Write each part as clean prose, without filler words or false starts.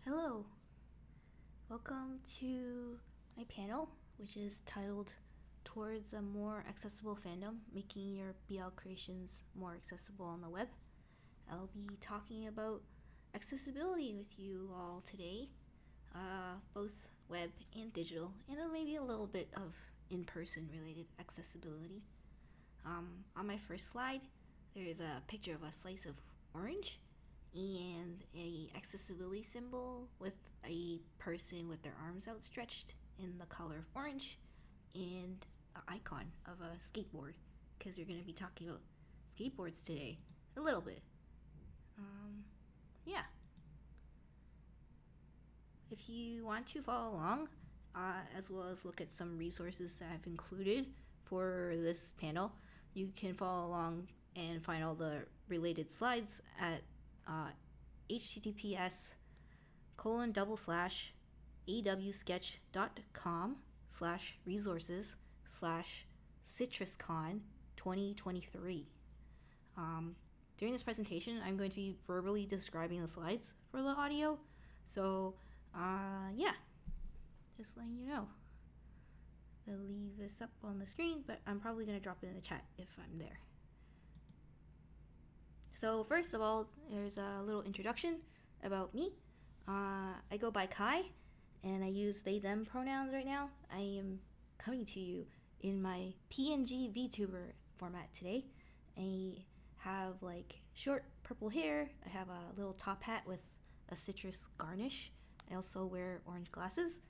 Hello, welcome to my panel, which is titled Towards a More Accessible Fandom, Making Your BL Creations More Accessible on the Web. I'll be talking about accessibility with you all today, both web and digital, and maybe a little bit of in-person related accessibility. On my first slide, there is a picture of a slice of orange and a accessibility symbol with a person with their arms outstretched in the color of orange and an icon of a skateboard, because you're going to be talking about skateboards today a little bit. Yeah. If you want to follow along, as well as look at some resources that I've included for this panel, you can follow along and find all the related slides at https://awsketch.com/resources/citruscon 2023. During this presentation, I'm going to be verbally describing the slides for the audio. So, yeah, just letting you know. I'll leave this up on the screen, but I'm probably going to drop it in the chat if I'm there. So first of all, there's a little introduction about me. I go by Kai, and I use they, them pronouns right now. I am coming to you in my PNG VTuber format today. I have like short purple hair. I have a little top hat with a citrus garnish. I also wear orange glasses,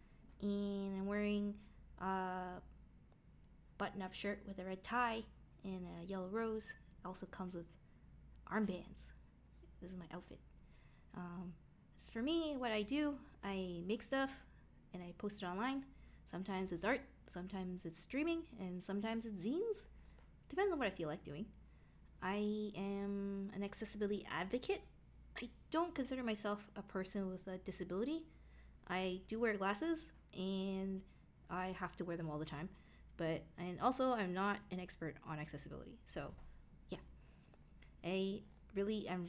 and I'm wearing a button-up shirt with a red tie and a yellow rose. It also comes with armbands. This is my outfit. As for me, what I do, I make stuff and I post it online. Sometimes it's art, sometimes it's streaming, and sometimes it's zines. Depends on what I feel like doing. I am an accessibility advocate. I don't consider myself a person with a disability. I do wear glasses and I have to wear them all the time. And also I'm not an expert on accessibility. So yeah. I'm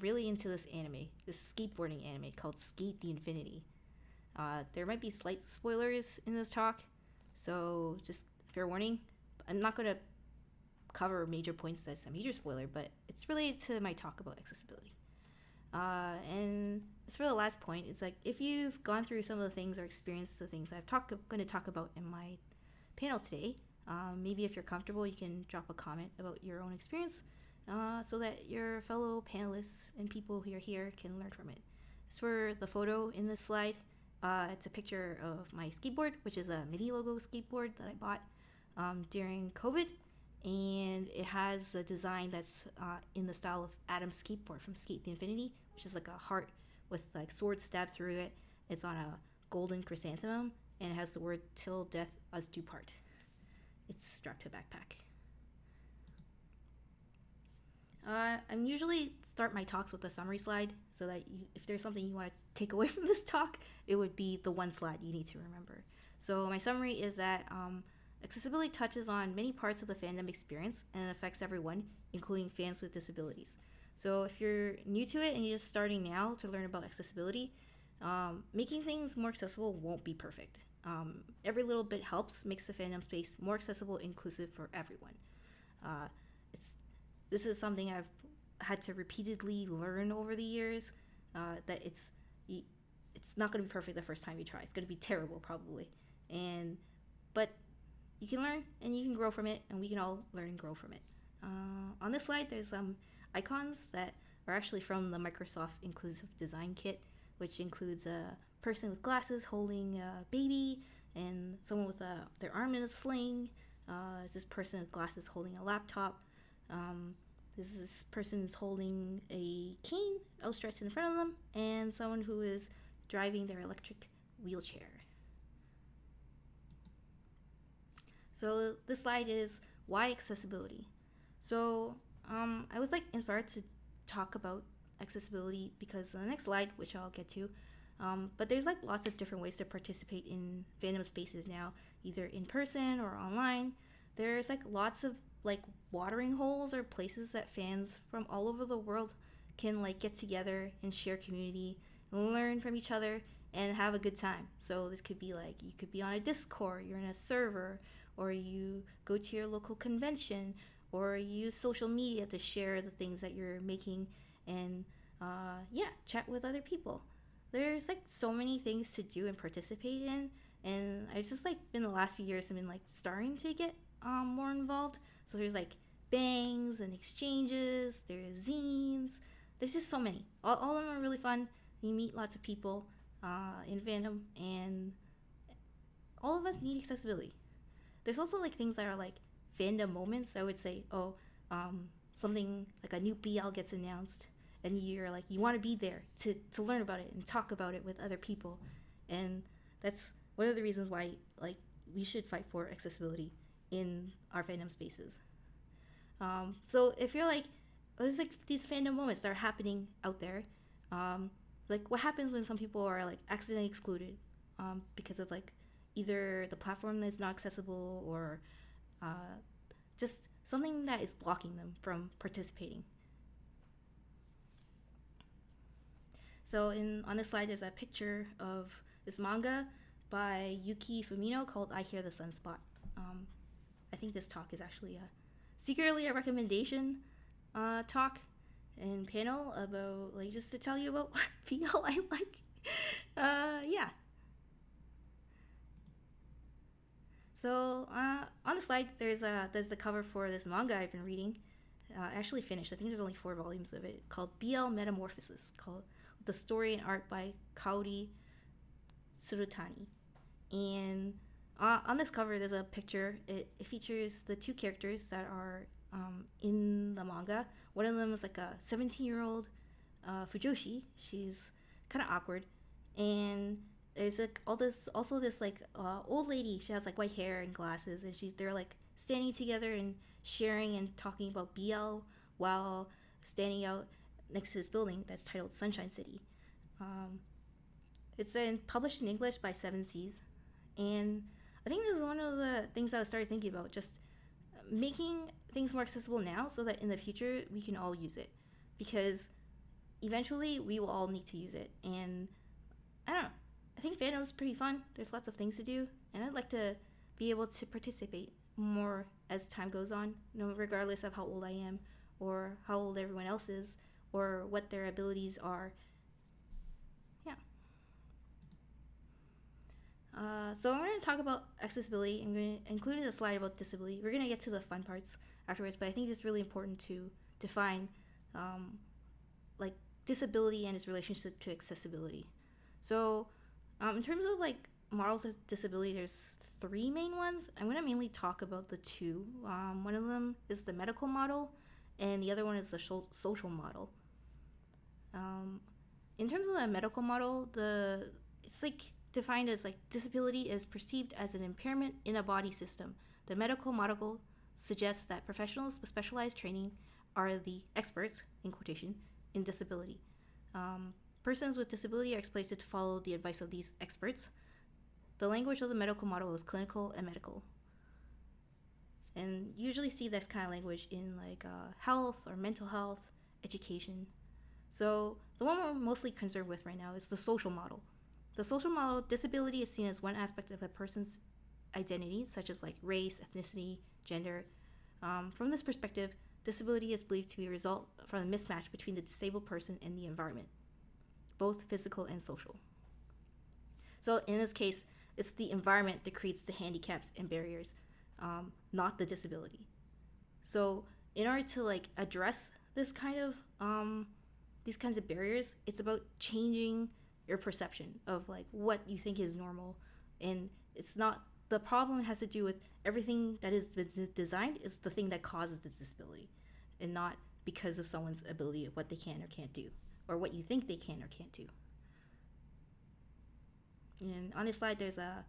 really into this skateboarding anime called Skate the Infinity. There might be slight spoilers in this talk, so just fair warning. I'm not going to cover major points that's a major spoiler, but it's related to my talk about accessibility. And as for the last point, it's like if you've gone through some of the things or experienced the things I'm going to talk about in my panel today, maybe if you're comfortable, you can drop a comment about your own experience. So that your fellow panelists and people who are here can learn from it. As for the photo in this slide, it's a picture of my skateboard, which is a MIDI logo skateboard that I bought during COVID, and it has the design that's in the style of Adam's skateboard from Skate the Infinity, which is like a heart with like swords stabbed through it. It's on a golden chrysanthemum, and it has the word "till death us do part." It's strapped to a backpack. I usually start my talks with a summary slide so that if there's something you want to take away from this talk, it would be the one slide you need to remember. So my summary is that accessibility touches on many parts of the fandom experience and it affects everyone, including fans with disabilities. So if you're new to it and you're just starting now to learn about accessibility, making things more accessible won't be perfect. Every little bit helps, makes the fandom space more accessible, inclusive for everyone. This is something I've had to repeatedly learn over the years, that it's not going to be perfect the first time you try. It's going to be terrible probably. But you can learn and you can grow from it, and we can all learn and grow from it. On this slide, there's some icons that are actually from the Microsoft Inclusive Design Kit, which includes a person with glasses holding a baby and someone with their arm in a sling. This person with glasses holding a laptop. This person is holding a cane outstretched in front of them, and someone who is driving their electric wheelchair. So this slide is why accessibility. So I was inspired to talk about accessibility because the next slide, which I'll get to, but there's lots of different ways to participate in fandom spaces now, either in person or online. There's lots of watering holes or places that fans from all over the world can get together and share community and learn from each other and have a good time. So this could be like you could be on a Discord, you're in a server, or you go to your local convention, or you use social media to share the things that you're making and yeah, chat with other people. There's like so many things to do and participate in, and I just like in the last few years I've been like starting to get more involved. So there's like bangs and exchanges, there's zines, there's just so many. All of them are really fun. You meet lots of people in fandom, and all of us need accessibility. There's also like things that are like fandom moments. I would say, something like a new BL gets announced, and you're like, you want to be there to learn about it and talk about it with other people, and that's one of the reasons why like we should fight for accessibility in our fandom spaces. So if you're like, there's like these fandom moments that are happening out there, like what happens when some people are like accidentally excluded because of like either the platform is not accessible or just something that is blocking them from participating. So on this slide, there's a picture of this manga by Yuki Fumino called I Hear the Sunspot. I think this talk is actually secretly a recommendation talk and panel about like just to tell you about what BL I like. Yeah. So on the slide, there's the cover for this manga I've been reading. I actually finished. I think there's only 4 volumes of it, called BL Metamorphosis, called the story and art by Kaori Tsurutani. And on this cover, there's a picture. It features the 2 characters that are in the manga. One of them is like a 17-year-old Fujoshi. She's kind of awkward, and there's like also this like old lady. She has like white hair and glasses, and they're like standing together and sharing and talking about BL while standing out next to this building that's titled Sunshine City. It's published in English by 7 Seas, and I think this is one of the things I started thinking about, just making things more accessible now so that in the future we can all use it, because eventually we will all need to use it. And I don't know, I think fandom is pretty fun. There's lots of things to do, and I'd like to be able to participate more as time goes on, regardless of how old I am or how old everyone else is or what their abilities are. Yeah. So I'm going to talk about accessibility. I'm going to include a slide about disability. We're going to get to the fun parts afterwards, but I think it's really important to define like disability and its relationship to accessibility. So in terms of like models of disability, there's 3 main ones. I'm going to mainly talk about the 2. One of them is the medical model, and the other one is the social model. In terms of the medical model, it's like defined as like disability is perceived as an impairment in a body system. The medical model suggests that professionals with specialized training are the experts, in quotation, in disability. Persons with disability are expected to follow the advice of these experts. The language of the medical model is clinical and medical. And you usually see this kind of language in like health or mental health, education. So the one we're mostly concerned with right now is the social model. The social model, disability is seen as one aspect of a person's identity, such as like race, ethnicity, gender. From this perspective, disability is believed to be a result from a mismatch between the disabled person and the environment, both physical and social. So in this case, it's the environment that creates the handicaps and barriers, not the disability. So in order to like address this kind of these kinds of barriers, it's about changing your perception of like what you think is normal. And it's not, the problem has to do with everything that is designed is the thing that causes the disability, and not because of someone's ability of what they can or can't do, or what you think they can or can't do. And on this slide, there's a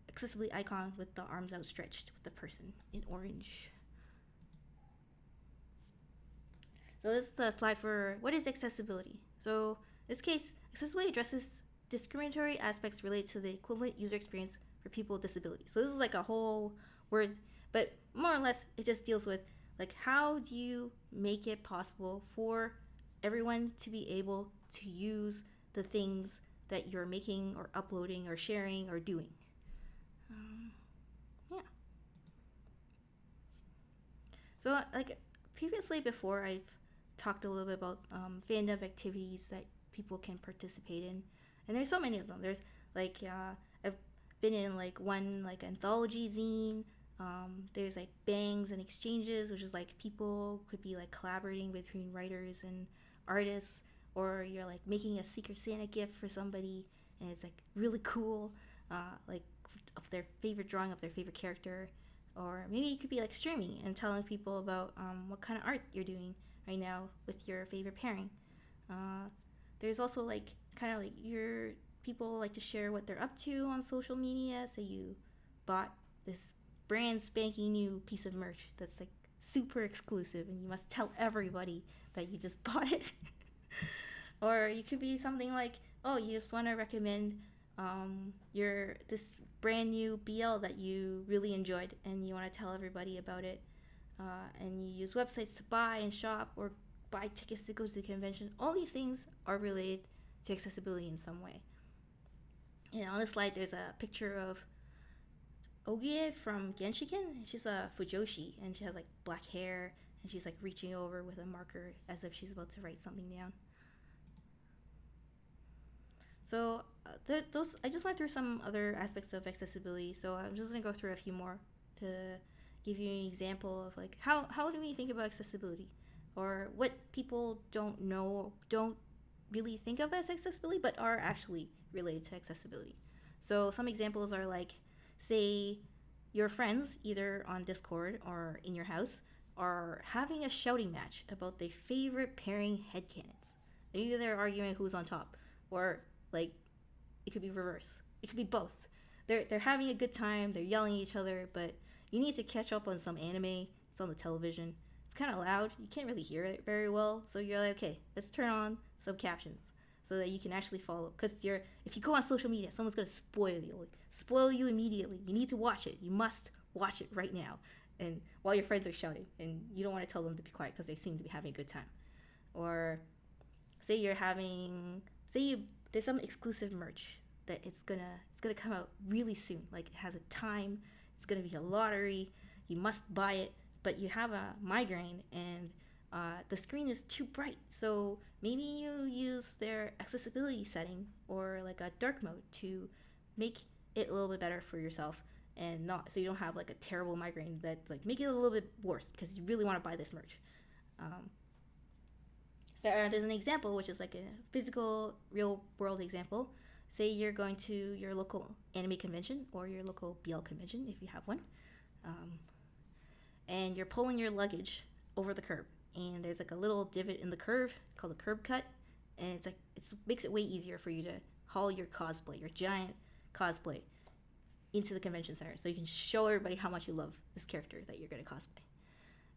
accessibility icon with the arms outstretched with the person in orange. So this is the slide for what is accessibility. So in this case, accessibility addresses discriminatory aspects related to the equivalent user experience for people with disabilities. So this is like a whole word, but more or less it just deals with like how do you make it possible for everyone to be able to use the things that you're making or uploading or sharing or doing. Yeah. So, like previously, before I've talked a little bit about fandom activities that people can participate in, and there's so many of them. There's like I've been in like one like anthology zine. There's like bangs and exchanges, which is like people could be like collaborating between writers and artists, or you're like making a Secret Santa gift for somebody, and it's like really cool, like of their favorite drawing of their favorite character, or maybe you could be like streaming and telling people about what kind of art you're doing right now with your favorite pairing. There's also like kind of like your people like to share what they're up to on social media. Say you bought this brand spanking new piece of merch that's like super exclusive and you must tell everybody that you just bought it. Or you could be something like, oh, you just want to recommend your this brand new BL that you really enjoyed and you want to tell everybody about it. And you use websites to buy and shop or buy tickets to go to the convention. All these things are related to accessibility in some way. And on this slide, there's a picture of Ogie from Genshiken. She's a Fujoshi, and she has like black hair, and she's like reaching over with a marker as if she's about to write something down. So those I just went through some other aspects of accessibility. So I'm just gonna go through a few more to give you an example of like how do we think about accessibility, or what people don't really think of as accessibility, but are actually related to accessibility. So some examples are like, say, your friends, either on Discord or in your house, are having a shouting match about their favorite pairing headcanons. Maybe they're arguing who's on top, or like it could be reverse. It could be both. They're having a good time. They're yelling at each other, but you need to catch up on some anime. It's on the television. It's kind of loud. You can't really hear it very well. So you're like, okay, let's turn on some captions so that you can actually follow. Because if you go on social media, someone's gonna spoil you immediately. You need to watch it. You must watch it right now. And while your friends are shouting, and you don't want to tell them to be quiet because they seem to be having a good time. Or say there's some exclusive merch that it's gonna come out really soon. Like it has a time. It's gonna be a lottery. You must buy it, but you have a migraine and the screen is too bright. So maybe you use their accessibility setting or like a dark mode to make it a little bit better for yourself, and not so you don't have like a terrible migraine that like make it a little bit worse because you really want to buy this merch. So there's an example which is like a physical real world example. Say you're going to your local anime convention or your local BL convention if you have one, and you're pulling your luggage over the curb, and there's like a little divot in the curve called a curb cut, and it makes it way easier for you to haul your cosplay, your giant cosplay, into the convention center so you can show everybody how much you love this character that you're going to cosplay.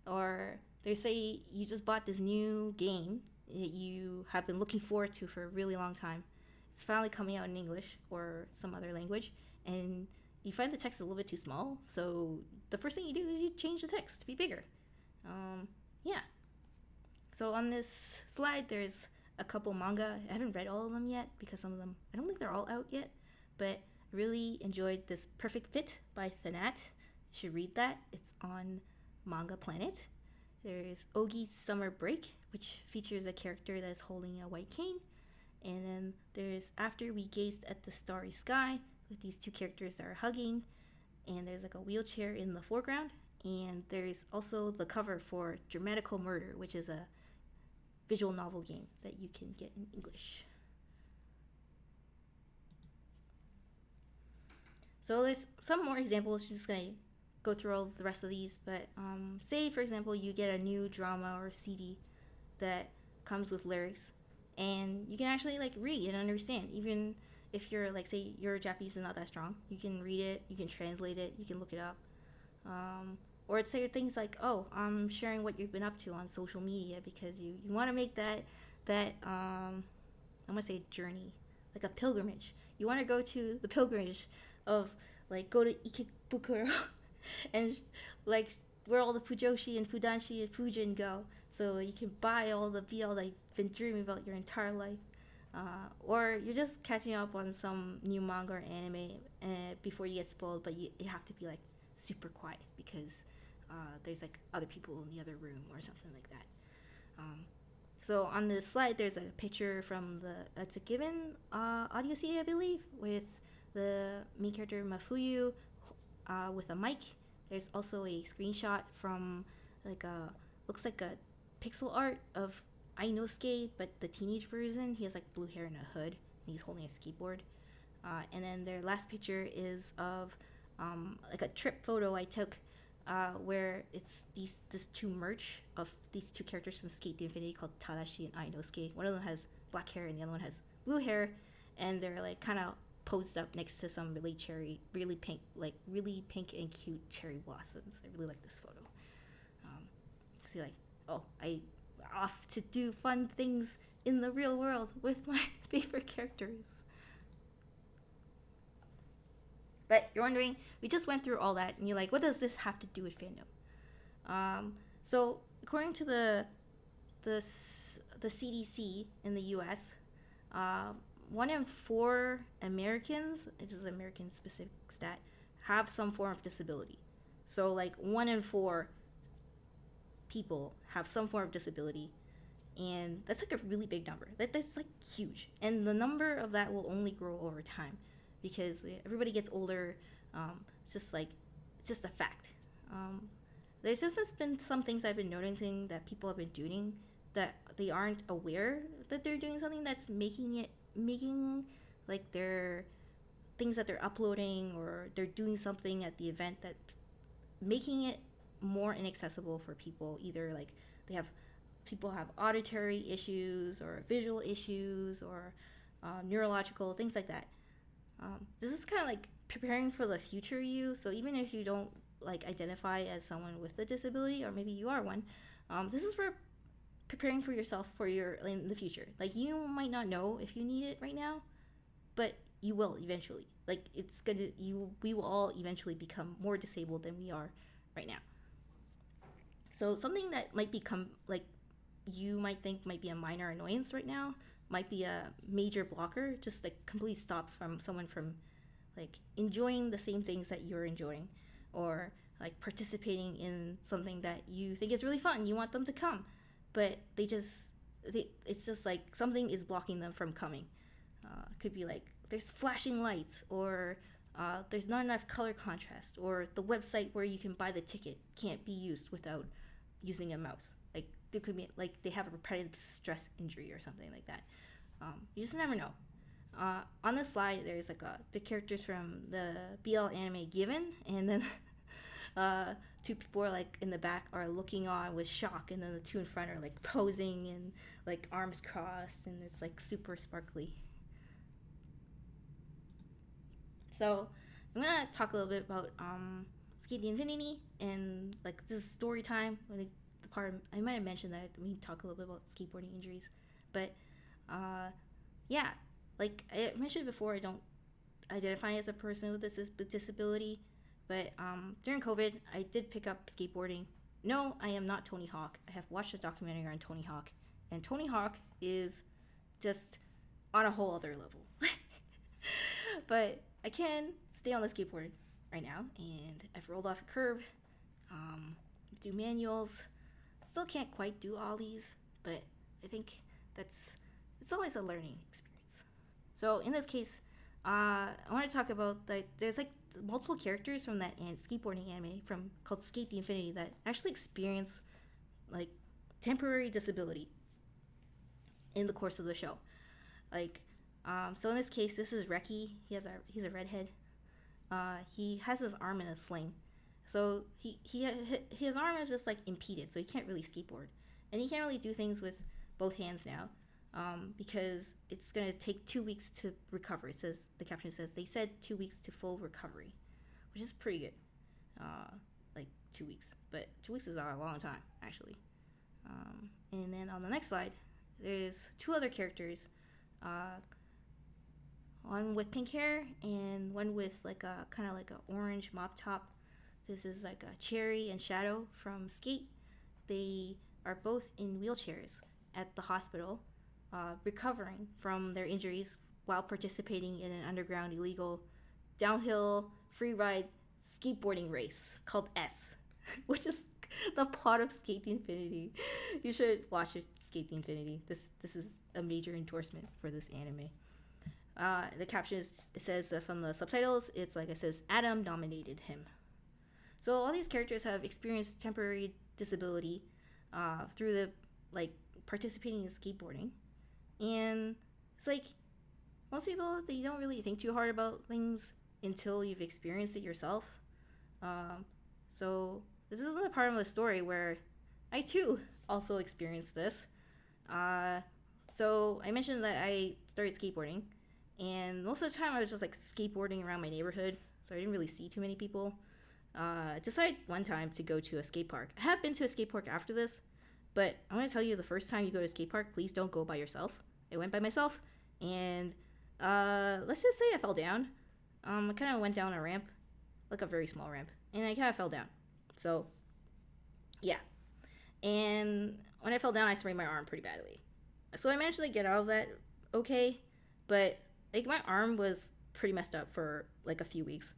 Or they say you just bought this new game that you have been looking forward to for a really long time. It's finally coming out in English or some other language, and you find the text a little bit too small, so the first thing you do is you change the text to be bigger. Yeah. So on this slide, there's a couple manga. I haven't read all of them yet because some of them, I don't think they're all out yet, but I really enjoyed this Perfect Fit by Thanat. You should read that. It's on Manga Planet. There's Ogie's Summer Break, which features a character that is holding a white cane. And then there's After We Gazed at the Starry Sky, with these two characters that are hugging. And there's like a wheelchair in the foreground. And there's also the cover for Dramatical Murder, which is a visual novel game that you can get in English. So there's some more examples. Just gonna go through all the rest of these, but say for example you get a new drama or CD that comes with lyrics, and you can actually like read and understand. Even if you're like, say your Japanese is not that strong, you can read it, you can translate it, you can look it up. Or it's say things like, oh, I'm sharing what you've been up to on social media because you want to make that I'm gonna say journey, like a pilgrimage. You want to go to the pilgrimage of like go to Ikebukuro and like where all the Fujoshi and Fudanshi and Fujin go, so you can buy all the BL that you've been dreaming about your entire life. or you're just catching up on some new manga or anime before you get spoiled, but you have to be like super quiet because there's like other people in the other room or something like that. So on the slide, there's a picture from it's a given audio CD, I believe, with the main character Mafuyu with a mic. There's also a screenshot from looks like a pixel art of Ainosuke, but the teenage version. He has like blue hair and a hood, and he's holding a skateboard. And then their last picture is of like a trip photo I took where it's this two merch of these two characters from Skate the Infinity called Tadashi and Ainosuke. One of them has black hair and the other one has blue hair, and they're like kind of posed up next to some really pink and cute cherry blossoms. I really like this photo. See, like, oh, I off to do fun things in the real world with my favorite characters. But you're wondering, we just went through all that, and you're like, what does this have to do with fandom? So according to the CDC in the U.S., 1 in 4 Americans, this is an American specific stat, have some form of disability. So like 1 in 4 people have some form of disability, and that's like a really big number. That's like huge, and the number of that will only grow over time because everybody gets older. It's just a fact. There's just been some things I've been noticing that people have been doing that they aren't aware that they're doing something that's making like their things that they're uploading or they're doing something at the event that's making it more inaccessible for people. Either like people have auditory issues or visual issues or neurological things like that. This is kind of like preparing for the future you. So even if you don't like identify as someone with a disability, or maybe you are one, this is for preparing for yourself for in the future. Like you might not know if you need it right now, but you will eventually. Like we will all eventually become more disabled than we are right now. So something that might become like you might think might be a minor annoyance right now might be a major blocker, just like completely stops someone from like enjoying the same things that you're enjoying, or like participating in something that you think is really fun. You want them to come, but it's just like something is blocking them from coming. Could be like there's flashing lights, or there's not enough color contrast, or the website where you can buy the ticket can't be used without using a mouse. Like there could be like they have a repetitive stress injury or something like that. You just never know. On this slide, there's like the characters from the BL anime Given, and then 2 people are like in the back are looking on with shock, and then the 2 in front are like posing and like arms crossed, and it's like super sparkly. So I'm gonna talk a little bit about Skate the Infinity, and like this is story time. Like the part I might have mentioned that we talk a little bit about skateboarding injuries, but yeah, like I mentioned before, I don't identify as a person with a disability, but during COVID, I did pick up skateboarding. No, I am not Tony Hawk. I have watched a documentary on Tony Hawk, and Tony Hawk is just on a whole other level. But I can stay on the skateboard right now, and I've rolled off a curb, do manuals. Still can't quite do ollies, but I think it's always a learning experience. So in this case, I want to talk about there's like multiple characters from that skateboarding anime called Skate the Infinity that actually experience like temporary disability in the course of the show. Like, so in this case, this is Reki. He's a redhead. He has his arm in a sling, so his arm is just like impeded, so he can't really skateboard, and he can't really do things with both hands now. Because it's going to take 2 weeks to recover. The caption says, they said 2 weeks to full recovery, which is pretty good. Like 2 weeks, but 2 weeks is a long time, actually. And then on the next slide, there's 2 other characters, one with pink hair and one with like a kind of like an orange mop top. This is like a Cherry and Shadow from Skate. They are both in wheelchairs at the hospital. recovering from their injuries while participating in an underground illegal downhill free ride skateboarding race called S, which is the plot of Skate the Infinity. You should watch it, Skate the Infinity. This is a major endorsement for this anime. The caption it says from the subtitles, it's like it says Adam nominated him. So all these characters have experienced temporary disability through the like participating in skateboarding, and it's like most people, they don't really think too hard about things until you've experienced it yourself. So this is another part of the story where I too also experienced this. So I mentioned that I started skateboarding, and most of the time I was just like skateboarding around my neighborhood, so I didn't really see too many people. I decided one time to go to a skate park. I have been to a skate park after this, but I want to tell you, the first time you go to a skate park, please don't go by yourself. I went by myself, and let's just say I fell down. I kind of went down a ramp, like a very small ramp, and I kind of fell down. So, yeah. And when I fell down, I sprained my arm pretty badly. So I managed to get out of that okay, but like my arm was pretty messed up for like a few weeks.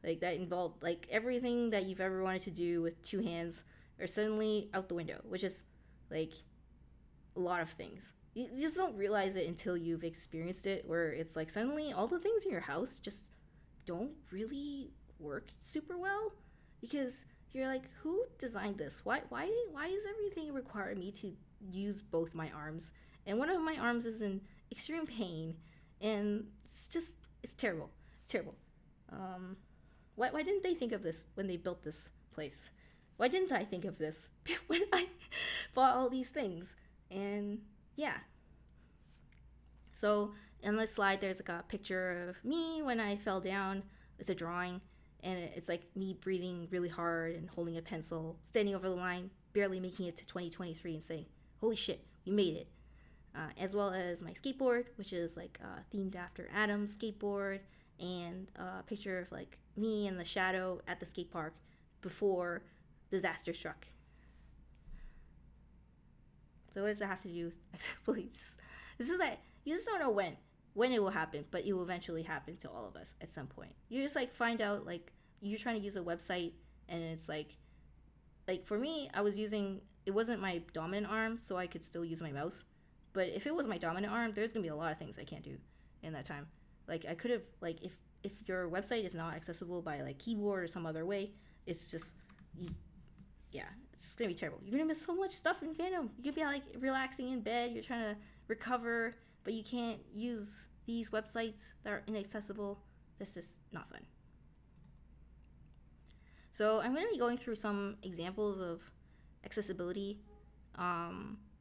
Like that involved like everything that you've ever wanted to do with two hands are suddenly out the window, which is like a lot of things. You just don't realize it until you've experienced it, where it's like suddenly all the things in your house just don't really work super well, because you're like, who designed this? Why does everything require me to use both my arms? And one of my arms is in extreme pain, and it's terrible. It's terrible. Why didn't they think of this when they built this place? Why didn't I think of this when I bought all these things? And yeah. So in this slide, there's like a picture of me when I fell down. It's a drawing, and it's like me breathing really hard and holding a pencil, standing over the line, barely making it to 2023, and saying, "Holy shit, we made it!" As well as my skateboard, which is like themed after Adam's skateboard, and a picture of like me in the shadow at the skate park before disaster struck. So what does that have to do with accessibility? This is that you just don't know when it will happen, but it will eventually happen to all of us at some point. You just like find out, like you're trying to use a website, and it's like for me, it wasn't my dominant arm, so I could still use my mouse. But if it was my dominant arm, there's gonna be a lot of things I can't do in that time. Like I could have, like if your website is not accessible by like keyboard or some other way, it's just it's gonna be terrible. You're gonna miss so much stuff in Fandom. You could be like relaxing in bed, you're trying to recover, but you can't use these websites that are inaccessible. That's just not fun. So I'm going to be going through some examples of accessibility,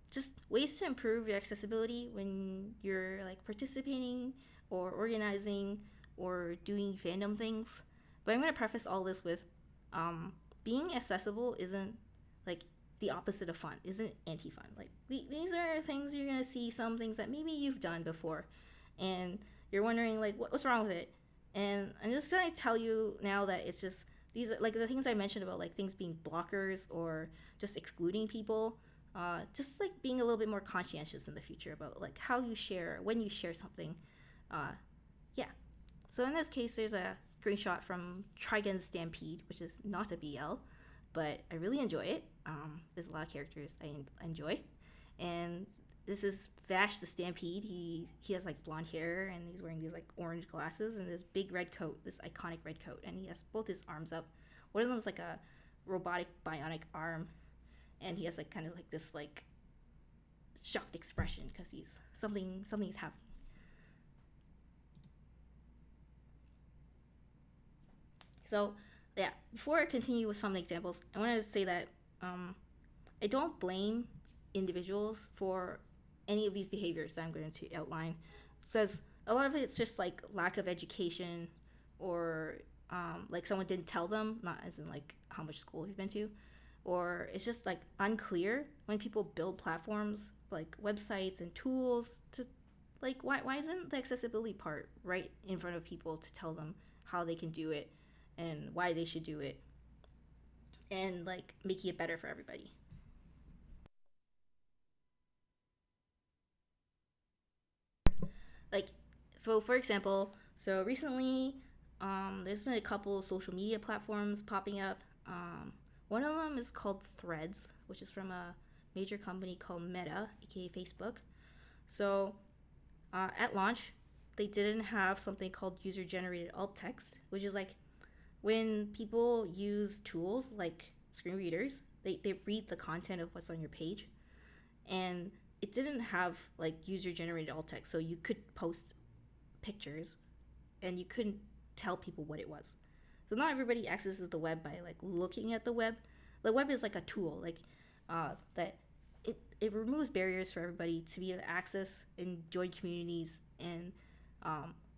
just ways to improve your accessibility when you're like participating or organizing or doing fandom things. But I'm going to preface all this with being accessible isn't like the opposite of fun, isn't anti-fun. Like these are things you're going to see, some things that maybe you've done before, and you're wondering like what's wrong with it. And I'm just going to tell you now that it's just, these are like the things I mentioned about like things being blockers or just excluding people, just like being a little bit more conscientious in the future about like how you share, when you share something. Yeah. So in this case, there's a screenshot from Trigun Stampede, which is not a BL, but I really enjoy it. There's a lot of characters I enjoy. And this is Vash the Stampede. He has like blonde hair, and he's wearing these like orange glasses and this big red coat, this iconic red coat, and he has both his arms up. One of them is like a robotic bionic arm, and he has like kind of like this like shocked expression because something's happening. So yeah, before I continue with some examples, I want to say that I don't blame individuals for any of these behaviors that I'm going to outline. It says a lot of it's just like lack of education, or like someone didn't tell them, not as in like how much school you've been to, or it's just like unclear when people build platforms like websites and tools to like why isn't the accessibility part right in front of people to tell them how they can do it and why they should do it, and like making it better for everybody. Like, so for example, so recently, there's been a couple of social media platforms popping up. One of them is called Threads, which is from a major company called Meta, aka Facebook. So at launch, they didn't have something called user generated alt text, which is like when people use tools like screen readers, they read the content of what's on your page. And it didn't have like user generated alt text, so you could post pictures and you couldn't tell people what it was. So not everybody accesses the web by like looking at the web. The web is like a tool, like that it removes barriers for everybody to be able to access and join communities and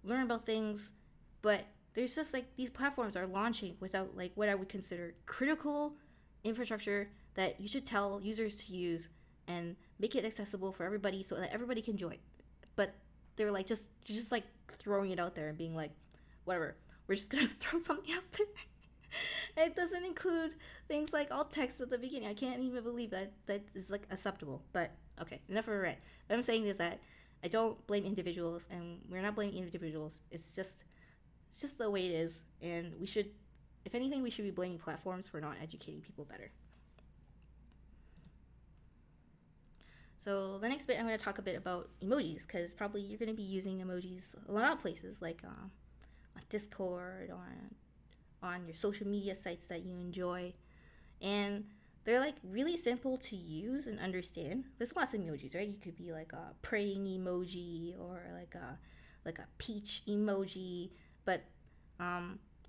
learn about things. But there's just like these platforms are launching without like what I would consider critical infrastructure that you should tell users to use and make it accessible for everybody so that everybody can join. But they're like just like throwing it out there and being like, whatever, we're just gonna throw something out there. It doesn't include things like alt text at the beginning. I can't even believe that is like acceptable. But okay, enough of it. What I'm saying is that I don't blame individuals, and we're not blaming individuals. It's just the way it is, and we should, if anything, we should be blaming platforms for not educating people better. So the next bit, I'm going to talk a bit about emojis, because probably you're going to be using emojis a lot of places, like on Discord, on your social media sites that you enjoy, and they're like really simple to use and understand. There's lots of emojis, right? You could be like a praying emoji or like a peach emoji, but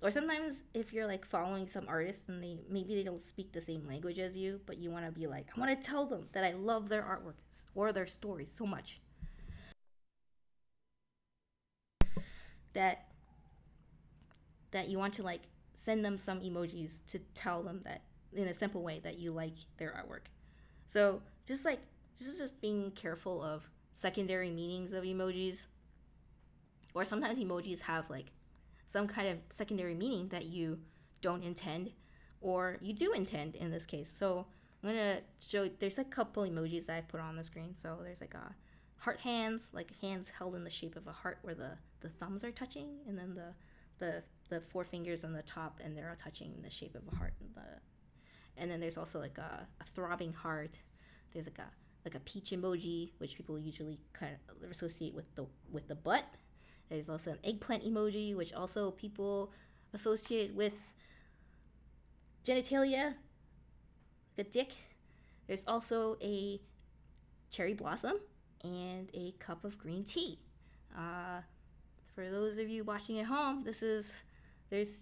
or sometimes if you're like following some artist and they don't speak the same language as you, but you want to be like, I want to tell them that I love their artwork or their stories so much that you want to like send them some emojis to tell them that in a simple way that you like their artwork. So just being careful of secondary meanings of emojis, or sometimes emojis have like some kind of secondary meaning that you don't intend, or you do intend in this case. So I'm gonna show, there's a couple emojis that I put on the screen. So there's like a heart hands, like hands held in the shape of a heart where the thumbs are touching, and then the four fingers on the top and they're all touching the shape of a heart. And then there's also like a throbbing heart. There's like a peach emoji, which people usually kind of associate with the butt. There's also an eggplant emoji, which also people associate with genitalia, like a dick. There's also a cherry blossom and a cup of green tea. For those of you watching at home, there's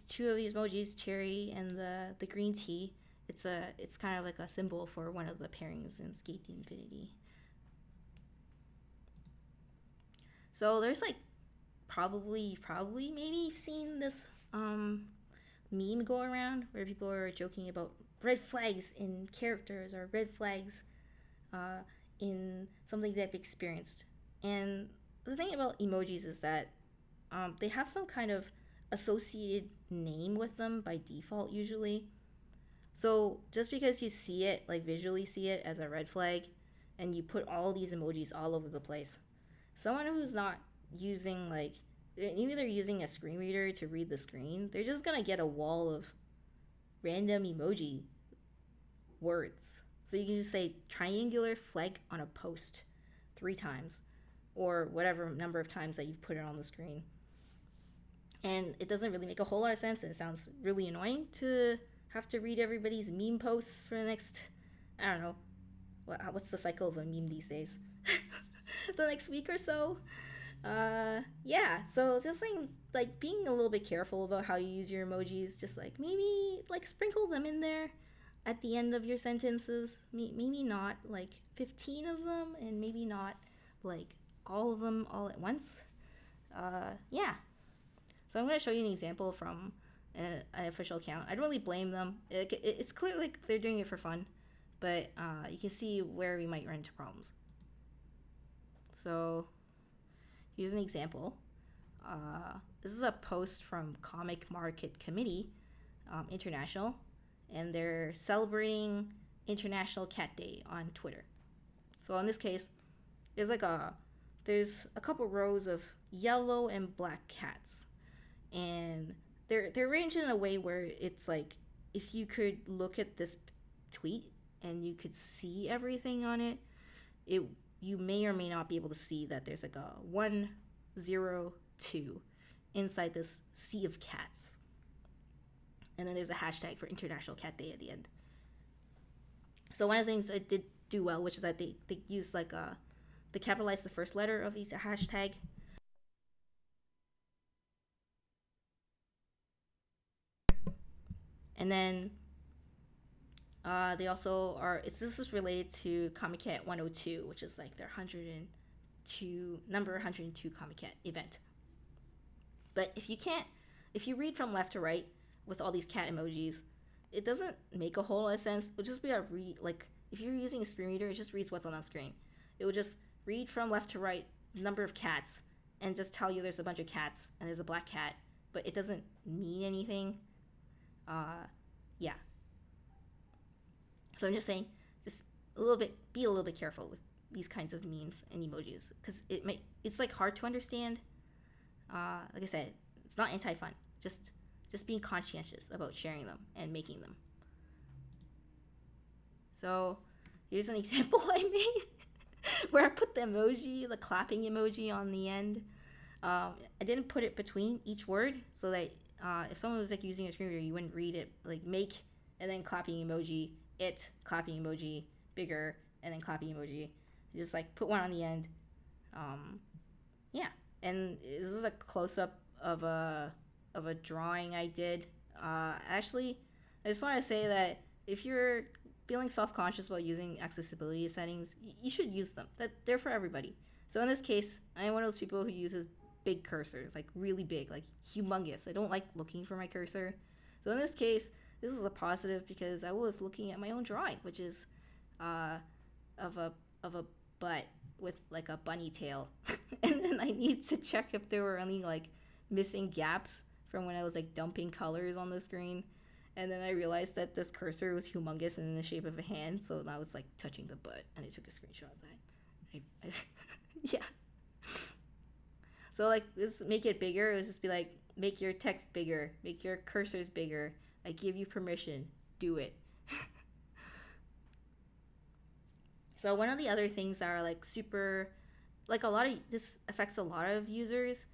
two of these emojis, cherry and the green tea. It's kind of like a symbol for one of the pairings in Skate the Infinity. So there's like probably maybe you've seen this meme go around where people are joking about red flags in characters or red flags in something they've experienced. And the thing about emojis is that they have some kind of associated name with them by default usually. So just because you see it, like visually see it as a red flag, and you put all these emojis all over the place, someone who's not using like, either using a screen reader to read the screen, they're just gonna get a wall of random emoji words. So you can just say triangular flag on a post 3 times, or whatever number of times that you've put it on the screen. And it doesn't really make a whole lot of sense, and it sounds really annoying to have to read everybody's meme posts for the next, I don't know, what's the cycle of a meme these days? The next week or so. Yeah, so just like being a little bit careful about how you use your emojis. Just like maybe like sprinkle them in there at the end of your sentences. Maybe not like 15 of them, and maybe not like all of them all at once. Yeah. So I'm going to show you an example from an official account. I don't really blame them. It's clear like they're doing it for fun, but you can see where we might run into problems. So here's an example. This is a post from Comic Market Committee International, and they're celebrating International Cat Day on Twitter. So in this case, there's like a there's a couple rows of yellow and black cats, and they're arranged in a way where it's like if you could look at this tweet and you could see everything on it, it you may or may not be able to see that there's like a 102 inside this sea of cats. And then there's a hashtag for International Cat Day at the end. So one of the things it did do well, which is that they used like they capitalized the first letter of each hashtag. And then they also are. This is related to Comic Cat 102, which is like their 102 Comic Cat event. But if you read from left to right with all these cat emojis, it doesn't make a whole lot of sense. It'll just be a read, like if you're using a screen reader, it just reads what's on the screen. It will just read from left to right number of cats and just tell you there's a bunch of cats and there's a black cat, but it doesn't mean anything. Yeah. So I'm just saying, just be a little bit careful with these kinds of memes and emojis because it's like hard to understand. Like I said, it's not anti-fun. Just being conscientious about sharing them and making them. So here's an example I made where I put the clapping emoji on the end. I didn't put it between each word so that if someone was like using a screen reader, you wouldn't read it like make and then clapping emoji, clapping emoji, bigger, and then clapping emoji. You just like put one on the end. Yeah. And this is a close-up of a drawing I did. Actually, I just want to say that if you're feeling self-conscious about using accessibility settings, you should use them. They're for everybody. So in this case, I am one of those people who uses big cursors, like really big, like humongous. I don't like looking for my cursor. So in this case, this is a positive because I was looking at my own drawing, which is of a butt with like a bunny tail. And then I need to check if there were any like missing gaps from when I was like dumping colors on the screen. And then I realized that this cursor was humongous and in the shape of a hand, so now it's like touching the butt, and I took a screenshot of that. Yeah. So like this, make it bigger. It would just be like, make your text bigger, make your cursors bigger. I give you permission. Do it. So one of the other things that are like super, like this affects a lot of users,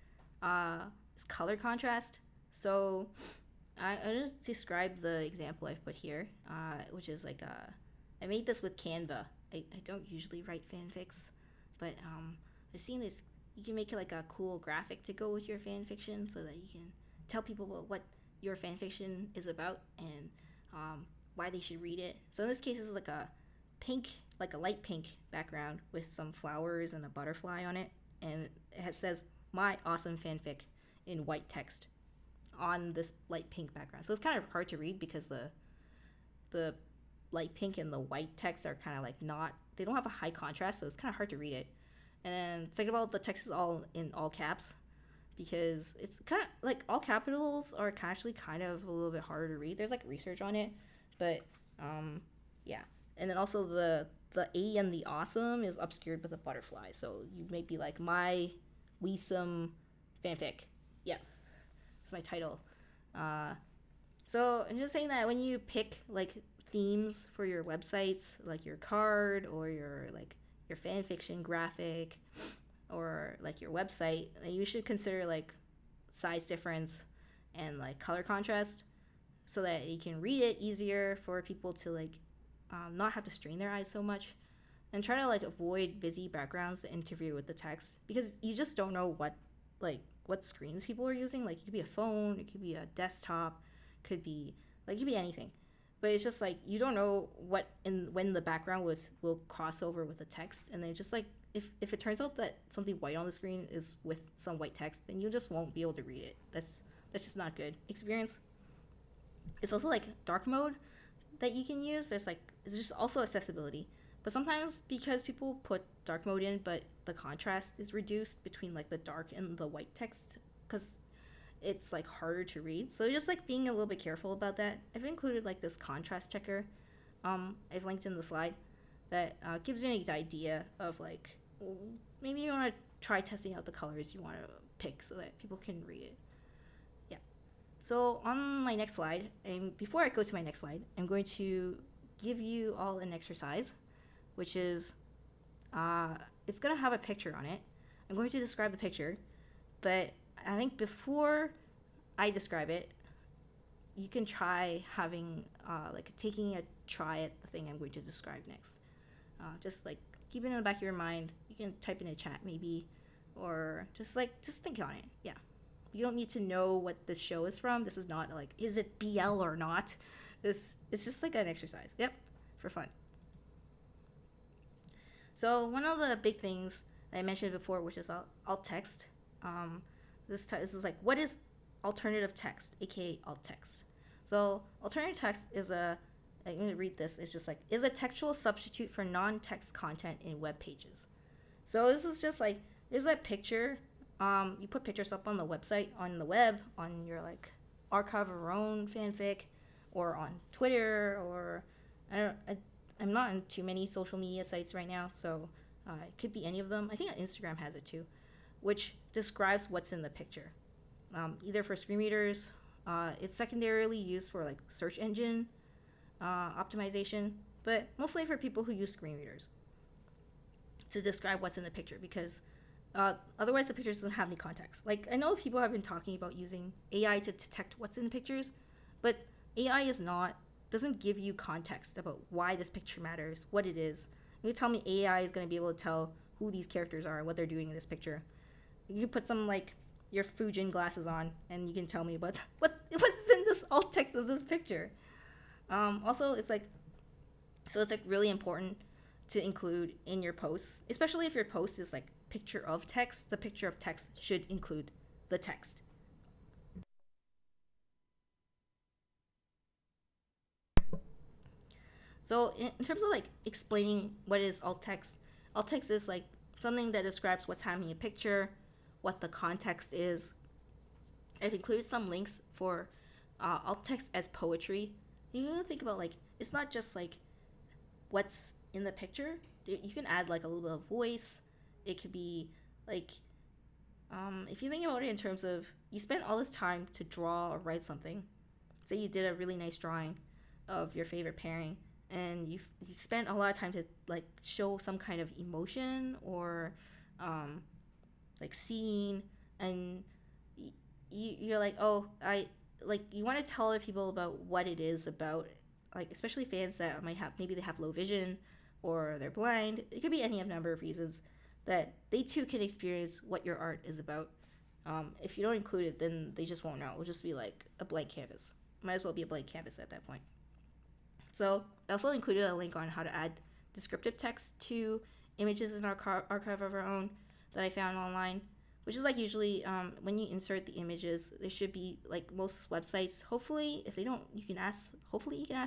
is color contrast. So I'll just describe the example I've put here, which is like I made this with Canva. I don't usually write fanfics, but I've seen this. You can make it like a cool graphic to go with your fan fiction so that you can tell people what your fan fiction is about and why they should read it. So in this case, it's like a light pink background with some flowers and a butterfly on it, and it says "My awesome fanfic" in white text on this light pink background. So it's kind of hard to read because the light pink and the white text are kind of like they don't have a high contrast, so it's kind of hard to read it. And then second of all, the text is all in all caps because it's kind of like all capitals are actually kind of a little bit harder to read. There's like research on it, but yeah. And then also the A and the awesome is obscured with a butterfly, so you may be like my weesome fanfic. Yeah, that's my title. So I'm just saying that when you pick like themes for your websites, like your card or your fan fiction graphic or like your website, you should consider like size difference and like color contrast so that you can read it easier for people to like not have to strain their eyes so much, and try to like avoid busy backgrounds to interfere with the text because you just don't know what screens people are using. Like it could be a phone, it could be a desktop, it could be anything. But it's just like you don't know when the background will cross over with the text, and then just like if it turns out that something white on the screen is with some white text, then you just won't be able to read it. That's just not good experience. It's also like dark mode that you can use. It's just also accessibility. But sometimes because people put dark mode in, but the contrast is reduced between like the dark and the white text because it's like harder to read. So just like being a little bit careful about that. I've included like this contrast checker. I've linked in the slide that gives you an idea of like maybe you want to try testing out the colors you want to pick so that people can read it. Yeah. So on my next slide, and before I go to my next slide, I'm going to give you all an exercise, which is it's going to have a picture on it. I'm going to describe the picture, but I think before I describe it, you can try having taking a try at the thing I'm going to describe next. Just like keep it in the back of your mind. You can type in a chat maybe, or just think on it. Yeah, you don't need to know what this show is from. This is not like, is it BL or not? It's just like an exercise. Yep, for fun. So one of the big things that I mentioned before, which is alt text. This is like, what is alternative text, aka alt text? So alternative text is I'm going to read this. It's just like, is a textual substitute for non-text content in web pages. So this is just like, there's that picture. You put pictures up on the website, on the web, on your like archive of your own fanfic, or on Twitter, or I'm not on too many social media sites right now, so it could be any of them. I think Instagram has it too, which describes what's in the picture. Either for screen readers, it's secondarily used for like search engine optimization, but mostly for people who use screen readers to describe what's in the picture, because otherwise the picture doesn't have any context. Like, I know people have been talking about using AI to detect what's in the pictures, but AI doesn't give you context about why this picture matters, what it is. You tell me AI is going to be able to tell who these characters are and what they're doing in this picture. You put some like your Fujin glasses on and you can tell me about what's in this alt text of this picture. Also, it's like really important to include in your posts, especially if your post is like picture of text. The picture of text should include the text. So in terms of like explaining what is alt text is like something that describes what's happening in a picture, what the context is. I've included some links for alt text as poetry. You gotta think about like, it's not just like what's in the picture. You can add like a little bit of voice. It could be like, if you think about it in terms of, you spent all this time to draw or write something. Say you did a really nice drawing of your favorite pairing, and you spent a lot of time to like show some kind of emotion or like scene, and you're like, oh, you want to tell other people about what it is about, like especially fans that maybe they have low vision or they're blind. It could be any number of reasons that they too can experience what your art is about. If you don't include it, then they just won't know. It'll just be like a blank canvas. Might as well be a blank canvas at that point. So I also included a link on how to add descriptive text to images in our archive of our own that I found online, which is like usually when you insert the images, there should be like most websites. Hopefully, if they don't, you can ask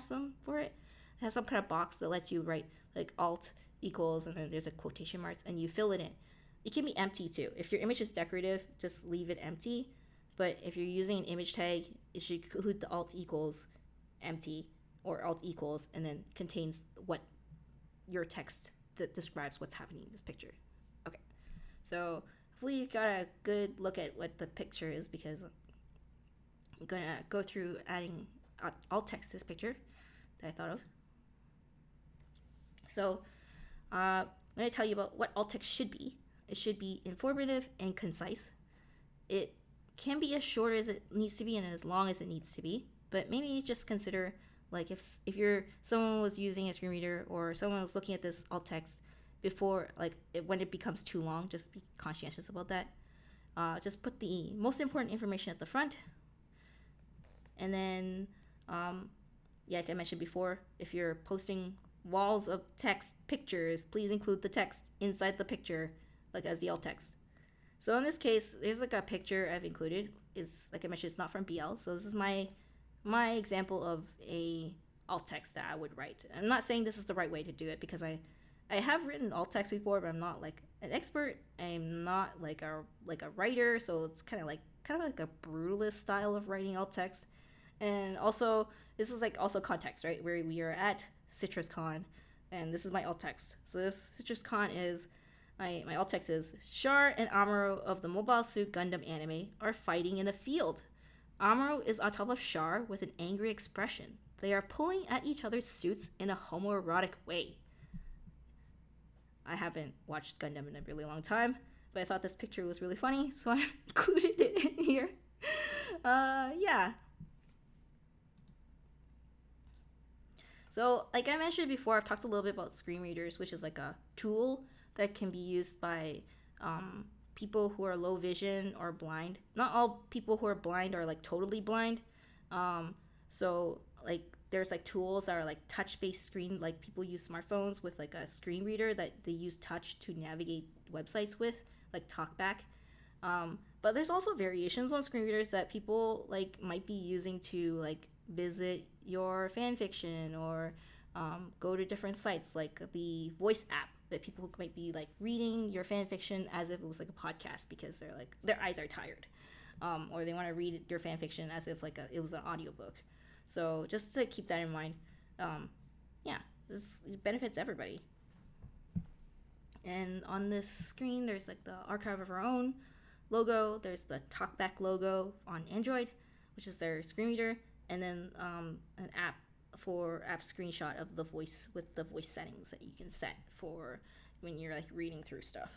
them for it. It has some kind of box that lets you write like alt equals and then there's a quotation marks and you fill it in. It can be empty too. If your image is decorative, just leave it empty. But if you're using an image tag, it should include the alt equals empty or alt equals and then contains what your text that describes what's happening in this picture. Okay, so hopefully you've got a good look at what the picture is, because I'm going to go through adding alt text to this picture that I thought of. So I'm going to tell you about what alt text should be. It should be informative and concise. It can be as short as it needs to be and as long as it needs to be, but maybe just consider, like, if someone was using a screen reader or someone was looking at this alt text before, like when it becomes too long, just be conscientious about that. Just put the most important information at the front, and then like I mentioned before, if you're posting walls of text pictures, please include the text inside the picture, like as the alt text. So in this case, there's like a picture I've included. It's like I mentioned, it's not from BL, so this is my example of a alt text that I would write. I'm not saying this is the right way to do it, because I have written alt text before, but I'm not like an expert. I'm not like a writer, so it's kind of like a brutalist style of writing alt text. And also, this is like also context, right? Where we are at CitrusCon, and this is my alt text. So this CitrusCon is my alt text is Char and Amuro of the Mobile Suit Gundam anime are fighting in a field. Amuro is on top of Char with an angry expression. They are pulling at each other's suits in a homoerotic way. I haven't watched Gundam in a really long time, but I thought this picture was really funny, so I included it in here. Yeah. So, like I mentioned before, I've talked a little bit about screen readers, which is like a tool that can be used by people who are low vision or blind. Not all people who are blind are like totally blind. So like there's like tools that are like touch-based screen, like people use smartphones with like a screen reader that they use touch to navigate websites with, like TalkBack. But there's also variations on screen readers that people like might be using to like visit your fan fiction or go to different sites, like the voice app that people might be like reading your fan fiction as if it was like a podcast because they're like their eyes are tired, or they want to read your fan fiction as if like it was an audiobook. So just to keep that in mind, yeah, this benefits everybody. And on this screen, there's like the Archive of Our Own logo. There's the TalkBack logo on Android, which is their screen reader, and then an app screenshot of the voice with the voice settings that you can set for when you're like reading through stuff.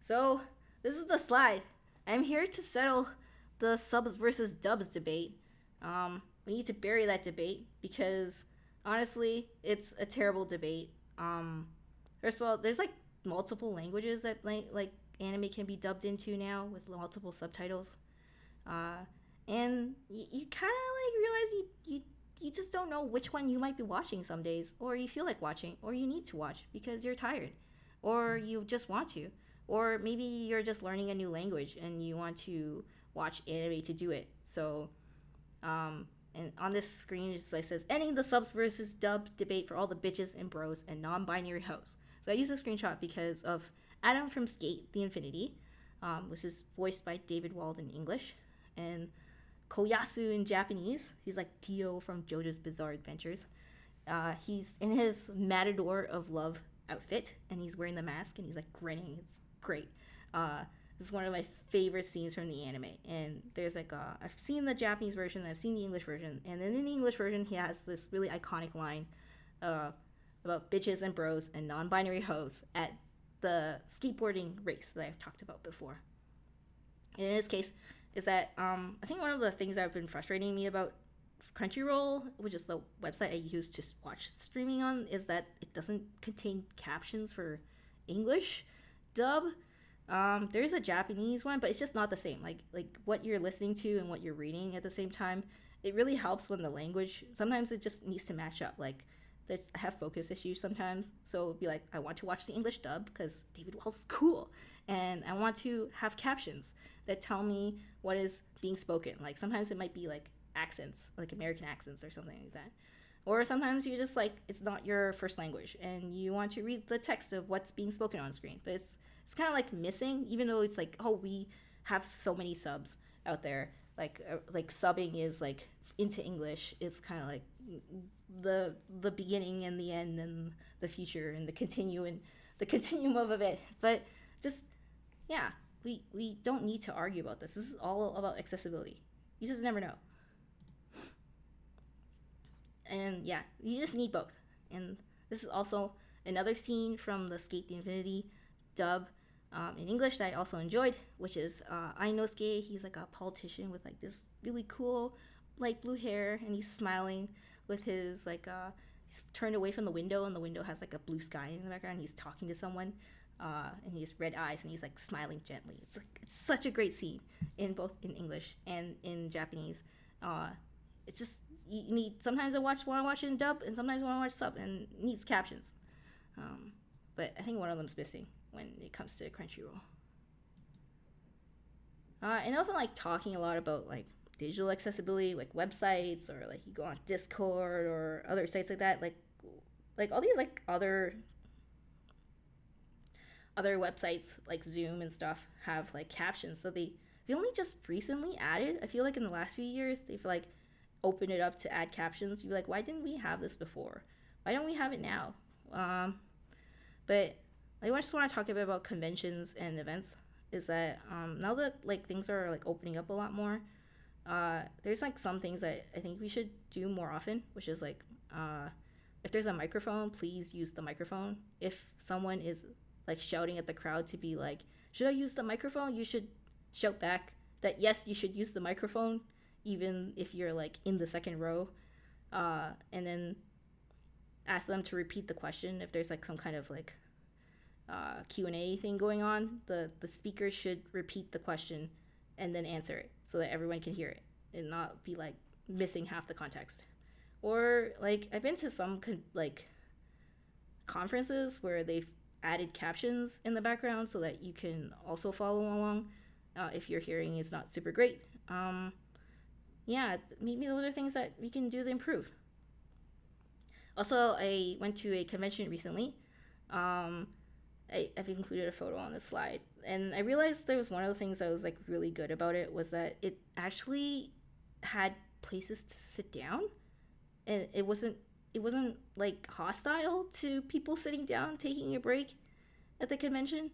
So this is the slide. I'm here to settle the subs versus dubs debate. We need to bury that debate because honestly, it's a terrible debate. First of all, there's like multiple languages that like anime can be dubbed into now with multiple subtitles. And you kind of like realize you just don't know which one you might be watching some days, or you feel like watching, or you need to watch because you're tired, or you just want to, or maybe you're just learning a new language and you want to watch anime to do it. So, and on this screen it just like says ending the subs versus dub debate for all the bitches and bros and non-binary hoes. So I use a screenshot because of Adam from Skate the Infinity, which is voiced by David Wald in English, and Koyasu in Japanese. He's like Dio from JoJo's Bizarre Adventures. He's in his Matador of Love outfit, and he's wearing the mask, and he's like grinning. It's great. This is one of my favorite scenes from the anime. And there's like I've seen the Japanese version, I've seen the English version, and then in the English version, he has this really iconic line about bitches and bros and non-binary hoes at the skateboarding race that I've talked about before. And in this case, is that I think one of the things that have been frustrating me about Crunchyroll, which is the website I use to watch streaming on, is that it doesn't contain captions for English dub. There's a Japanese one, but it's just not the same. Like what you're listening to and what you're reading at the same time. It really helps when the language, sometimes it just needs to match up. Like I have focus issues sometimes, so it'll be like I want to watch the English dub because David Wald's cool, and I want to have captions that tell me what is being spoken. Like sometimes it might be like accents, like American accents or something like that. Or sometimes you're just like, it's not your first language and you want to read the text of what's being spoken on screen. But it's kind of like missing, even though it's like, oh, we have so many subs out there. Like subbing is like into English. It's kind of like the beginning and the end and the future and the continuum of it. But just, yeah. We don't need to argue about this. This is all about accessibility. You just never know. And yeah, you just need both. And this is also another scene from the Skate the Infinity dub in English that I also enjoyed, which is Ainosuke. He's like a politician with like this really cool light blue hair, and he's smiling with his like he's turned away from the window, and the window has like a blue sky in the background. He's talking to someone. And he has red eyes, and he's like smiling gently. It's such a great scene in both in English and in Japanese. It's just you need, sometimes I want to watch it in dub, and sometimes I want to watch sub, and it needs captions. But I think one of them's missing when it comes to Crunchyroll. And I often like talking a lot about like digital accessibility, like websites, or like you go on Discord or other sites like that, like all these like other websites like Zoom and stuff have like captions. So they only just recently added, I feel like in the last few years, they've like opened it up to add captions. You're like, why didn't we have this before? Why don't we have it now? But I just want to talk a bit about conventions and events. Is that now that like things are like opening up a lot more, there's like some things that I think we should do more often, which is like if there's a microphone, please use the microphone. If someone is like shouting at the crowd to be like, should I use the microphone? You should shout back that yes, you should use the microphone, even if you're like in the second row. And then ask them to repeat the question if there's like some kind of like Q&A thing going on. The speaker should repeat the question and then answer it so that everyone can hear it and not be like missing half the context. Or like I've been to some like conferences where they've added captions in the background so that you can also follow along if your hearing is not super great. Yeah, maybe those are things that we can do to improve. Also, I went to a convention recently. I've included a photo on this slide, and I realized there was one of the things that was like really good about it was that it actually had places to sit down, and it wasn't like hostile to people sitting down taking a break at the convention.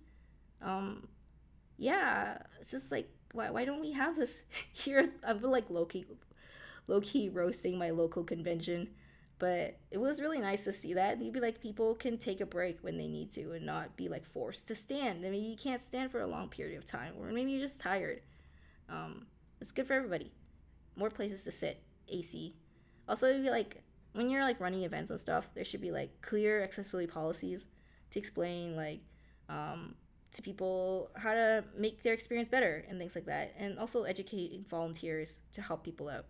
Yeah, it's just like why don't we have this here? I'm like low key roasting my local convention, but it was really nice to see that. You'd be like, people can take a break when they need to and not be like forced to stand. I mean, you can't stand for a long period of time, or maybe you're just tired. It's good for everybody. More places to sit. AC. Also, it'd be like when you're like running events and stuff, there should be like clear accessibility policies to explain like to people how to make their experience better and things like that, and also educating volunteers to help people out.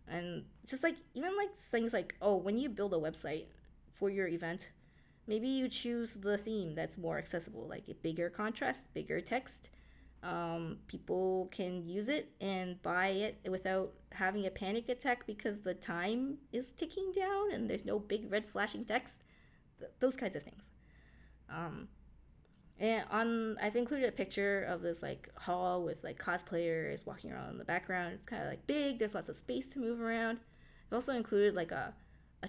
And just like even like things like, oh, when you build a website for your event, maybe you choose the theme that's more accessible, like a bigger contrast, bigger text. People can use it and buy it without having a panic attack because the time is ticking down and there's no big red flashing text. Those kinds of things. And I've included a picture of this like hall with like cosplayers walking around in the background. It's kind of like big. There's lots of space to move around. I've also included like a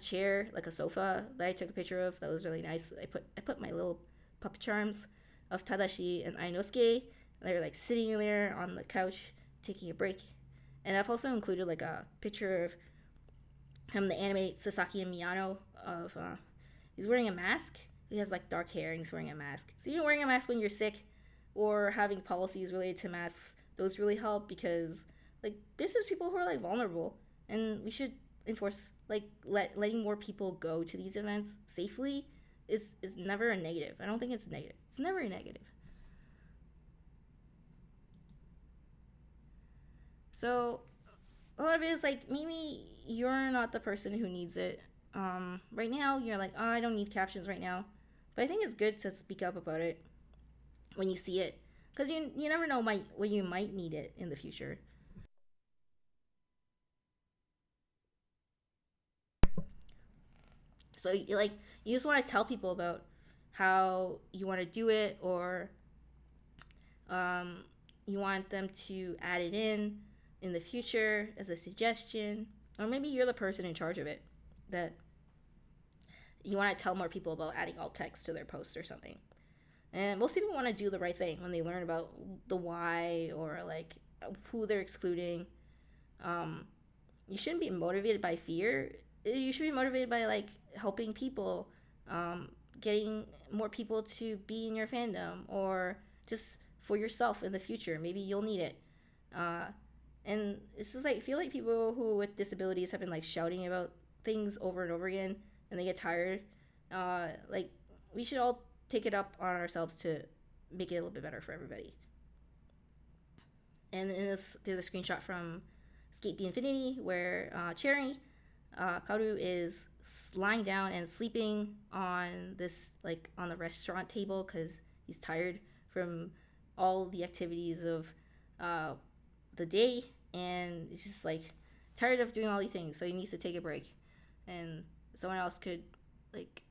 chair, like a sofa that I took a picture of. That was really nice. I put my little puppet charms of Tadashi and Ainosuke. And they were like sitting there on the couch taking a break. And I've also included like a picture of him, the anime Sasaki and Miyano of he's wearing a mask. He has like dark hair and he's wearing a mask. So you're wearing a mask when you're sick or having policies related to masks. Those really help because like there's just people who are like vulnerable, and we should enforce like letting more people go to these events safely is never a negative. I don't think it's negative. It's never a negative. So a lot of it is like maybe you're not the person who needs it. Right now you're like, oh, I don't need captions right now, but I think it's good to speak up about it when you see it, because you never know when you might need it in the future. So you just want to tell people about how you want to do it, or you want them to add it in the future as a suggestion, or maybe you're the person in charge of it that you want to tell more people about adding alt text to their posts or something. And most people want to do the right thing when they learn about the why or like who they're excluding. You shouldn't be motivated by fear. You should be motivated by like helping people, getting more people to be in your fandom, or just for yourself in the future. Maybe you'll need it. And it's just like I feel like people who with disabilities have been like shouting about things over and over again, and they get tired. Like we should all take it up on ourselves to make it a little bit better for everybody. And in this, there's a screenshot from Skate the Infinity where Cherry Kaoru is lying down and sleeping on this like on the restaurant table because he's tired from all the activities of the day, and he's just like tired of doing all these things, so he needs to take a break. And someone else could like,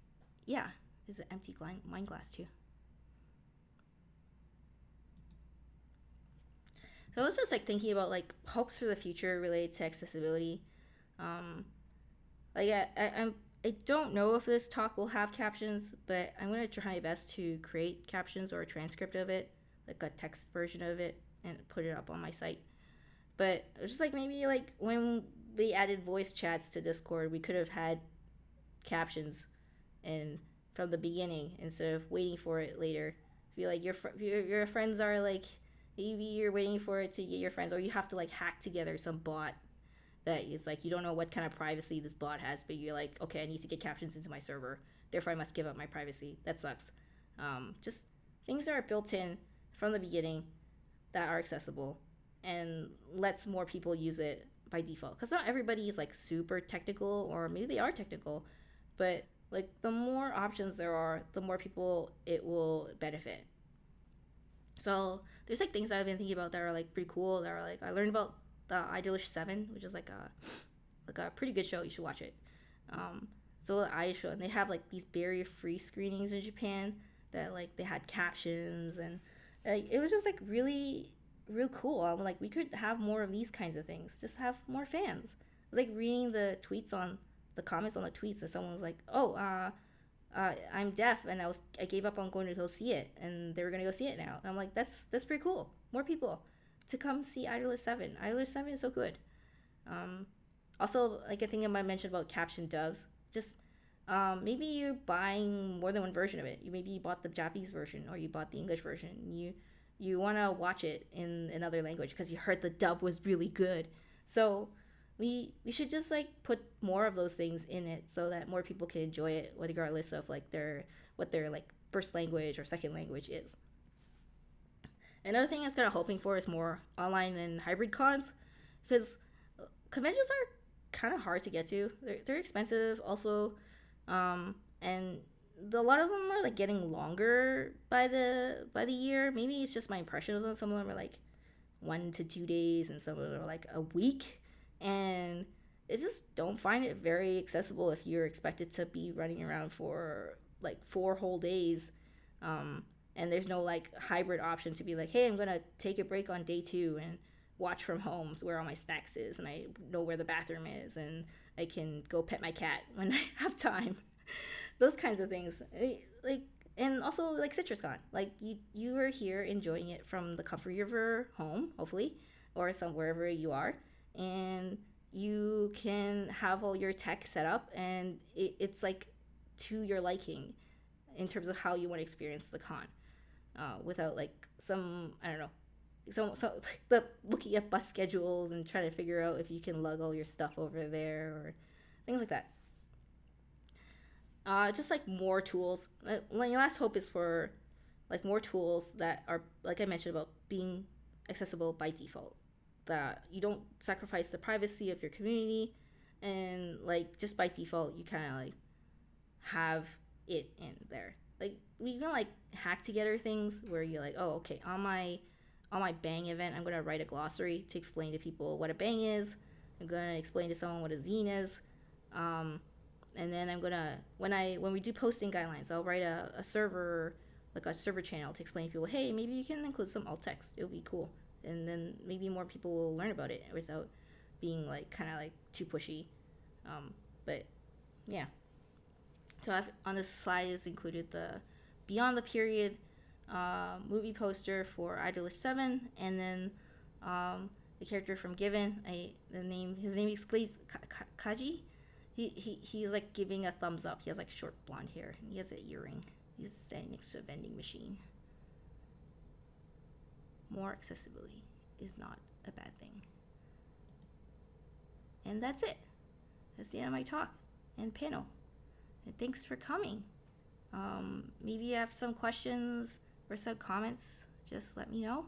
yeah, there's an empty wine glass too. So I was just like thinking about like hopes for the future related to accessibility. Like I don't know if this talk will have captions, but I'm gonna try my best to create captions or a transcript of it, like a text version of it, and put it up on my site. But just like maybe like when we added voice chats to Discord, we could have had captions and from the beginning instead of waiting for it later. Feel like your friends are like, maybe you're waiting for it to get your friends, or you have to like hack together some bot that is like, you don't know what kind of privacy this bot has, but you're like, okay, I need to get captions into my server, therefore I must give up my privacy. That sucks. Just things that are built in from the beginning that are accessible and lets more people use it by default, because not everybody is like super technical, or maybe they are technical, but like the more options there are, the more people it will benefit. So there's like things I've been thinking about that are like pretty cool, that are like, I learned about the Idolish 7, which is like a pretty good show. You should watch it. So I show, and they have like these barrier free screenings in Japan that like they had captions, and like it was just like really real cool. I'm like, we could have more of these kinds of things. Just have more fans. I was like reading the comments on the tweets, and someone was like, "Oh, I'm deaf, and I gave up on going to go see it, and they were gonna go see it now." And I'm like, that's pretty cool. More people to come see Idolish 7. Idolish 7 is so good. Um, Also, like I think I might mention about caption dubs. Just maybe you're buying more than one version of it. Maybe you bought the Japanese version, or you bought the English version. You want to watch it in another language because you heard the dub was really good. So we should just like put more of those things in it so that more people can enjoy it, regardless of like their like first language or second language is. Another thing I was kind of hoping for is more online and hybrid cons, because conventions are kind of hard to get to. They're expensive also, and a lot of them are like getting longer by the year. Maybe it's just my impression of them. Some of them are like 1 to 2 days, and some of them are like a week, and I just don't find it very accessible if you're expected to be running around for like 4 whole days. And there's no like hybrid option to be like, hey, I'm gonna take a break on day 2 and watch from home where all my snacks is, and I know where the bathroom is, and I can go pet my cat when I have time. Those kinds of things. Like, and also like CitrusCon. Like you are here enjoying it from the comfort of your home, hopefully, or some wherever you are, and you can have all your tech set up, and it's like to your liking in terms of how you want to experience the con, without like some, I don't know, so like the looking at bus schedules and trying to figure out if you can lug all your stuff over there or things like that. Just like more tools. My last hope is for like more tools that are, like I mentioned, about being accessible by default. That you don't sacrifice the privacy of your community, and like just by default you kind of like have it in there. Like we can like hack together things where you're like, oh, okay, on my bang event, I'm gonna write a glossary to explain to people what a bang is. I'm gonna explain to someone what a zine is. And then I'm gonna, when we do posting guidelines, I'll write a server, like a server channel to explain to people, hey, maybe you can include some alt text. It'll be cool, and then maybe more people will learn about it without being like kind of like too pushy. But yeah. So on this slide is included the Beyond the Period movie poster for Idolish 7, and then the character from Given. His name is Kaji. He's like giving a thumbs up. He has like short blonde hair, and he has an earring. He's standing next to a vending machine. More accessibility is not a bad thing. And that's it. That's the end of my talk and panel. And thanks for coming. Maybe you have some questions or some comments, just let me know.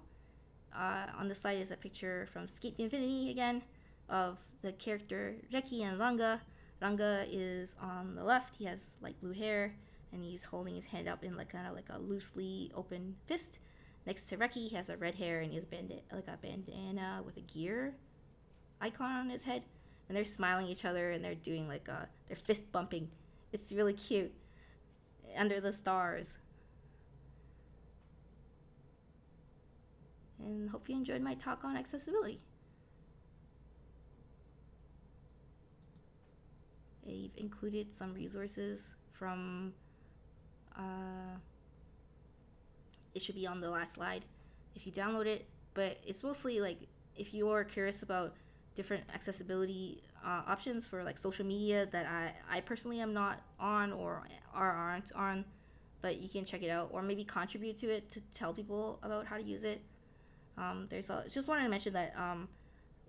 On the slide is a picture from Skate to Infinity again of the character Reki and Ranga. Ranga is on the left. He has light blue hair, and he's holding his hand up in like kind of like a loosely open fist. Next to Reki, he has a red hair, and he has like a bandana with a gear icon on his head. And they're smiling at each other, and they're doing like they're fist bumping. It's really cute. Under the stars. And hope you enjoyed my talk on accessibility. A I've included some resources from, it should be on the last slide if you download it, but it's mostly like if you are curious about different accessibility options for like social media that I personally am not on or aren't on, but you can check it out or maybe contribute to it to tell people about how to use it. Just wanted to mention that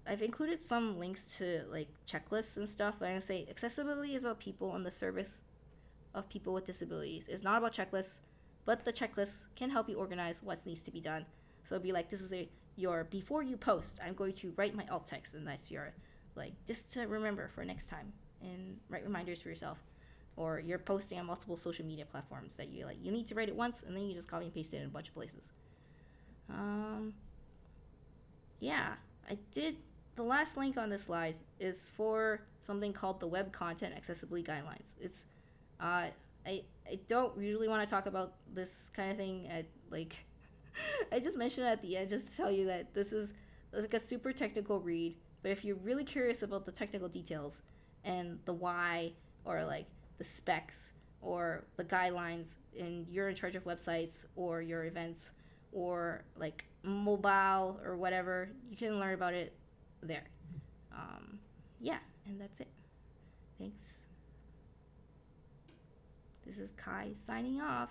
I've included some links to like checklists and stuff, but I'm gonna say accessibility is about people and the service of people with disabilities. It's not about checklists, but the checklists can help you organize what needs to be done. So it'd be like, this is your before you post, I'm going to write my alt text, and that's your, like, just to remember for next time and write reminders for yourself. Or you're posting on multiple social media platforms that you like, you need to write it once and then you just copy and paste it in a bunch of places. Yeah, I did. The last link on this slide is for something called the Web Content Accessibility Guidelines. It's I don't usually want to talk about this kind of thing at like I just mentioned it at the end just to tell you that this is like a super technical read, but if you're really curious about the technical details and the why or like the specs or the guidelines and you're in charge of websites or your events or like mobile or whatever, you can learn about it there. Yeah, and that's it. Thanks. This is Kai signing off.